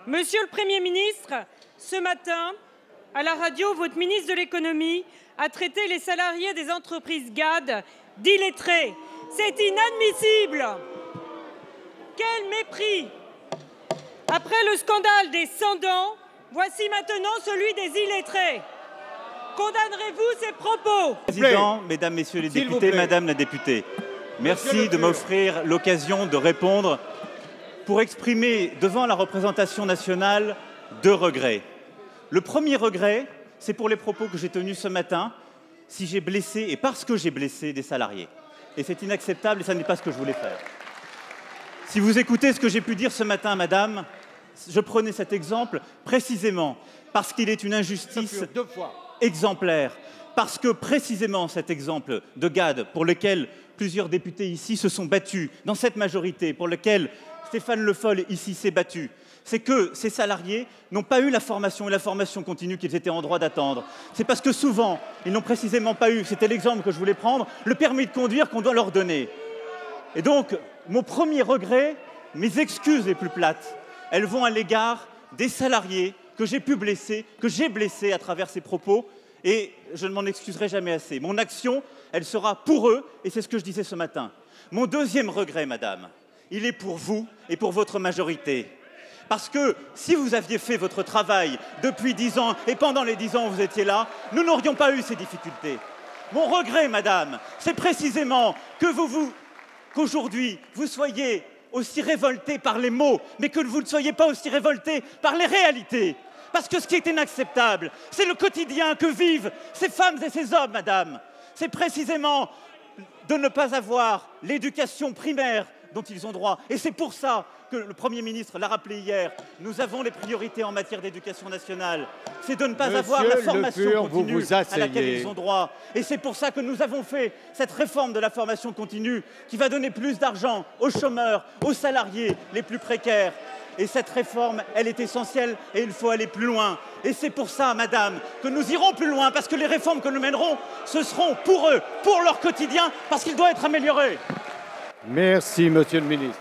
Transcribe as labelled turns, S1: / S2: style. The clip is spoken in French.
S1: Monsieur le Premier ministre, ce matin, à la radio, votre ministre de l'économie a traité les salariés des entreprises GAD d'illettrés. C'est inadmissible. Quel mépris! Après le scandale des sans-dents, voici maintenant celui des illettrés. Condamnerez-vous ces propos?
S2: Président, Mesdames, Messieurs les députés, Madame la députée, merci de m'offrir l'occasion de répondre pour exprimer devant la représentation nationale 2 regrets. Le premier regret, c'est pour les propos que j'ai tenus ce matin, si j'ai blessé et parce que j'ai blessé des salariés. Et c'est inacceptable et ça n'est pas ce que je voulais faire. Si vous écoutez ce que j'ai pu dire ce matin, Madame, je prenais cet exemple précisément parce qu'il est une injustice exemplaire, parce que précisément cet exemple de GAD pour lequel plusieurs députés ici se sont battus, dans cette majorité, pour lequel Stéphane Le Foll ici s'est battu, c'est que ces salariés n'ont pas eu la formation et la formation continue qu'ils étaient en droit d'attendre. C'est parce que souvent, ils n'ont précisément pas eu, c'était l'exemple que je voulais prendre, le permis de conduire qu'on doit leur donner. Et donc, mon premier regret, mes excuses les plus plates, elles vont à l'égard des salariés que j'ai pu blesser, que j'ai blessés à travers ces propos, et je ne m'en excuserai jamais assez. Mon action, elle sera pour eux, et c'est ce que je disais ce matin. Mon deuxième regret, Madame, il est pour vous et pour votre majorité. Parce que si vous aviez fait votre travail depuis 10 ans, et pendant les 10 ans où vous étiez là, nous n'aurions pas eu ces difficultés. Mon regret, Madame, c'est précisément que qu'aujourd'hui, vous soyez aussi révoltés par les mots, mais que vous ne soyez pas aussi révoltés par les réalités. Parce que ce qui est inacceptable, c'est le quotidien que vivent ces femmes et ces hommes, Madame. C'est précisément de ne pas avoir l'éducation primaire dont ils ont droit. Et c'est pour ça que le Premier ministre l'a rappelé hier, nous avons les priorités en matière d'éducation nationale. C'est de ne pas avoir la formation continue à laquelle ils ont droit. Et c'est pour ça que nous avons fait cette réforme de la formation continue qui va donner plus d'argent aux chômeurs, aux salariés les plus précaires. Et cette réforme, elle est essentielle et il faut aller plus loin. Et c'est pour ça, Madame, que nous irons plus loin, parce que les réformes que nous mènerons, ce seront pour eux, pour leur quotidien, parce qu'il doit être amélioré.
S3: Merci, Monsieur le Ministre.